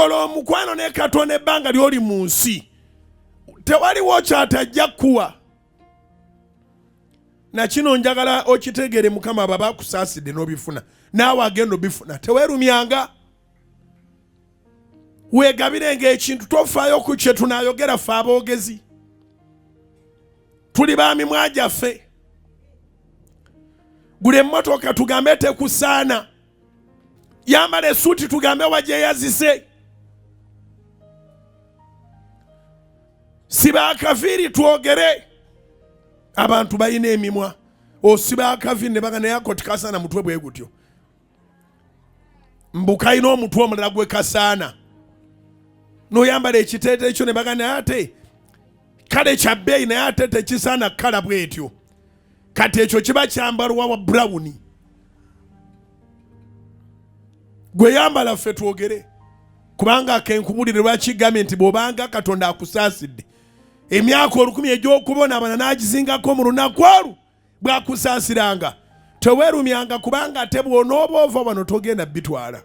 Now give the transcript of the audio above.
kola omukwano ne Katonda ebbanga ly'oli mu nsi. Tewaliwo kyatajja kuwa. Na kino njagala okitegere Mukama baba kusaasidde n'obifuna. Naawe agenda obifuna. Teweerumyanga. Weegabirenga ekintu tofaayo ku kye tunaayogera ffe aboogezi. Tuli ba mimwa gyaffe. Gula emmotoka tugambe tekusaana. Yambala essuuti tugambe wagyeyazise. Siba akaviiri twogere. Abantu balina emimwa. Osiba akaviiri ne bagana yako tikasaana mutwe bwe gutyo. Mbukaina omutwe omulala gwe kasaana. Noyambala ekiteete ekyo ne bagana ate kale kya bbeeyi naye ate tekisaana kala bwetyo. Kati ekyo kiba kyambalwa wa brown. Gwe yambala ffe twogere. Kubanga akenkubulire lwaki gambye nti bw'obanga Katonda akusaasidde emyaka 1000 egy'okubonaabona n'agizingako mu lunaku olwo bwakusaasiranga. Teweerumyanga kubanga ate bw'onooba ova wano togenda bitwala.